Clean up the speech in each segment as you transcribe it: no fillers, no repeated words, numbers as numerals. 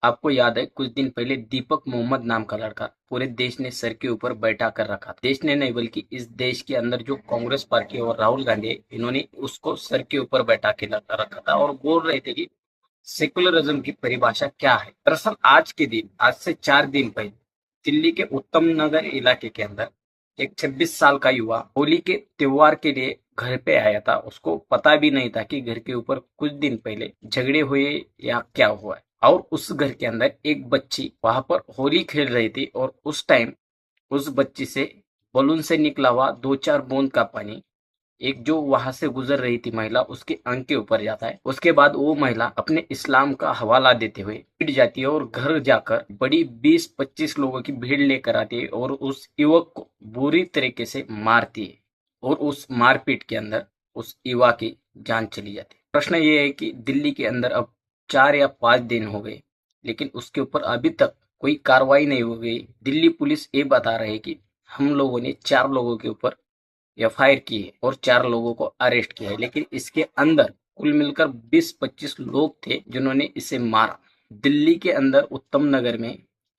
आपको याद है कुछ दिन पहले दीपक मोहम्मद नाम का लड़का पूरे देश ने सर के ऊपर बैठा कर रखा था। देश ने नहीं बल्कि इस देश के अंदर जो कांग्रेस पार्टी और राहुल गांधी है, इन्होंने उसको सर के ऊपर बैठा के रखा था और बोल रहे थे कि सेकुलरिज्म की परिभाषा क्या है। दरअसल आज से 4 दिन पहले दिल्ली के उत्तम नगर इलाके के अंदर एक 26 साल का युवा होली के त्योहार के लिए घर पे आया था। उसको पता भी नहीं था कि घर के ऊपर कुछ दिन पहले झगड़े हुए या क्या हुआ है। और उस घर के अंदर एक बच्ची वहां पर होली खेल रही थी और उस टाइम उस बच्ची से बलून से निकला हुआ 2-4 बूंद का पानी एक जो वहां से गुजर रही थी महिला उसके अंग के ऊपर जाता है। उसके बाद वो महिला अपने इस्लाम का हवाला देते हुए पिट जाती है और घर जाकर बड़ी 20-25 लोगों की भीड़ लेकर आती है और उस युवक को बुरी तरीके से मारती है और उस मारपीट के अंदर उस युवा की जान चली जाती है। प्रश्न ये है कि दिल्ली के अंदर अब 4 या 5 दिन हो गए लेकिन उसके ऊपर अभी तक कोई कार्रवाई नहीं हो गई। दिल्ली पुलिस ये बता रही है कि हम लोगों ने 4 लोगों के ऊपर एफआईआर की है और 4 लोगों को अरेस्ट किया है, लेकिन इसके अंदर कुल मिलकर 20-25 लोग थे जिन्होंने इसे मारा। दिल्ली के अंदर उत्तम नगर में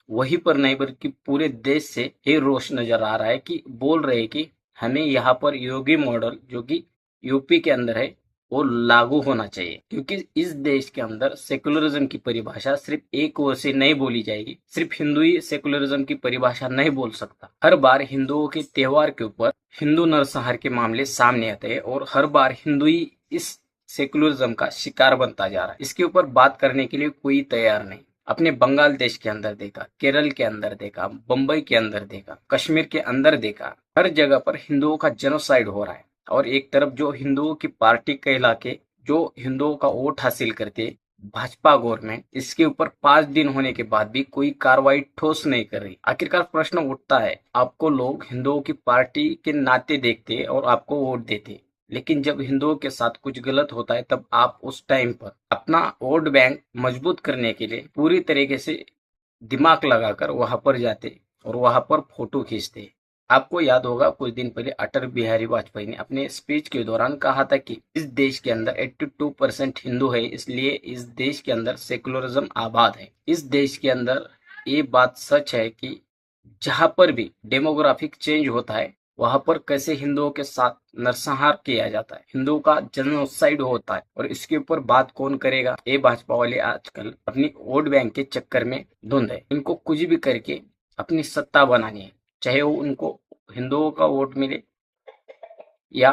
वहीं पर नहीं बल्कि पूरे देश से ये रोष नजर आ रहा है कि बोल रहे हैं कि हमें यहाँ पर योगी मॉडल जो कि यूपी के अंदर है वो लागू होना चाहिए, क्योंकि इस देश के अंदर सेकुलरिज्म की परिभाषा सिर्फ एक ओर से नहीं बोली जाएगी। सिर्फ हिंदू ही सेकुलरिज्म की परिभाषा नहीं बोल सकता। हर बार हिंदुओं के त्योहार के ऊपर हिंदू नरसंहार के मामले सामने आते हैं और हर बार हिंदू ही इस सेकुलरिज्म का शिकार बनता जा रहा है। इसके ऊपर बात करने के लिए कोई तैयार नहीं। अपने बंगाल देश के अंदर देखा, केरल के अंदर देखा, बंबई के अंदर देखा, कश्मीर के अंदर देखा, हर जगह पर हिंदुओं का जेनोसाइड हो रहा है। और एक तरफ जो हिंदुओं की पार्टी कहला के जो हिंदुओं का वोट हासिल करते भाजपा गवर्नमेंट, इसके ऊपर 5 दिन होने के बाद भी कोई कार्रवाई ठोस नहीं कर रही। आखिरकार प्रश्न उठता है, आपको लोग हिंदुओं की पार्टी के नाते देखते और आपको वोट देते, लेकिन जब हिंदुओं के साथ कुछ गलत होता है तब आप उस टाइम पर अपना वोट बैंक मजबूत करने के लिए पूरी तरीके से दिमाग लगाकर वहां पर जाते और वहां पर फोटो खींचते। आपको याद होगा कुछ दिन पहले अटल बिहारी वाजपेयी ने अपने स्पीच के दौरान कहा था कि इस देश के अंदर 82% हिंदू है, इसलिए इस देश के अंदर सेकुलरिज्म आबाद है। इस देश के अंदर ये बात सच है कि जहां पर भी डेमोग्राफिक चेंज होता है वहां पर कैसे हिंदुओं के साथ नरसंहार किया जाता है, हिंदुओं का जेनोसाइड होता है, और इसके ऊपर बात कौन करेगा। ये भाजपा वाले आजकल अपनी वोट बैंक के चक्कर में धुंध है। इनको कुछ भी करके अपनी सत्ता बनानी है, चाहे वो उनको हिंदुओं का वोट मिले या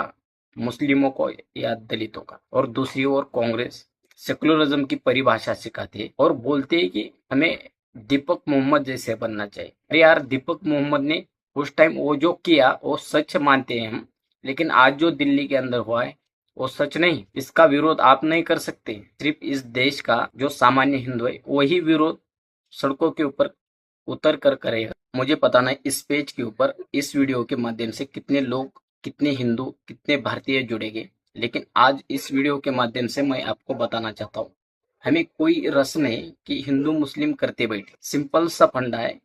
मुस्लिमों को या दलितों का। और दूसरी ओर कांग्रेस सेकुलरिज्म की परिभाषा सिखाती है और बोलते हैं कि हमें दीपक मोहम्मद जैसे बनना चाहिए। अरे यार, दीपक मोहम्मद ने उस टाइम वो जो किया वो सच मानते हैं हम, लेकिन आज जो दिल्ली के अंदर हुआ है वो सच नहीं। इसका विरोध आप नहीं कर सकते। सिर्फ इस देश का जो सामान्य हिंदू है वही विरोध सड़कों के ऊपर उतर कर करेगा। मुझे पता नहीं इस पेज के ऊपर इस वीडियो के माध्यम से कितने लोग, कितने हिंदू, कितने भारतीय जुड़ेंगे, लेकिन आज इस वीडियो के माध्यम से मैं आपको बताना चाहता हूँ, हमें कोई रस नहीं कि हिंदू मुस्लिम करते बैठे। सिंपल सा फंडा है।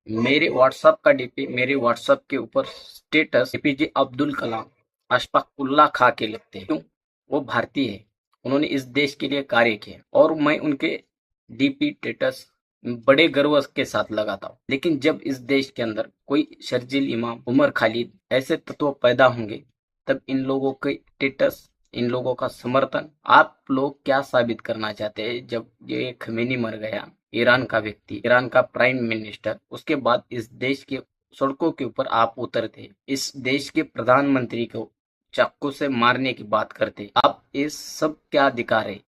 मेरे व्हाट्सएप का डीपी, मेरे व्हाट्सएप के ऊपर स्टेटस एपीजे अब्दुल कलाम अशफाक उल्लाह खा के लगते हैं। क्यों? वो भारतीय है, उन्होंने इस देश के लिए कार्य किया और मैं उनके डीपी स्टेटस बड़े गर्व के साथ लगाता हूँ। लेकिन जब इस देश के अंदर कोई शर्जील इमाम, उमर खालिद ऐसे तत्व पैदा होंगे तब इन लोगों के स्टेटस, इन लोगों का समर्थन, आप लोग क्या साबित करना चाहते हैं। जब ये खमेनी मर गया, ईरान का व्यक्ति, ईरान का प्राइम मिनिस्टर, उसके बाद इस देश के सड़कों के ऊपर आप उतरते, इस देश के प्रधानमंत्री को चाकू से मारने की बात करते, आप ये सब क्या दिखा रहे।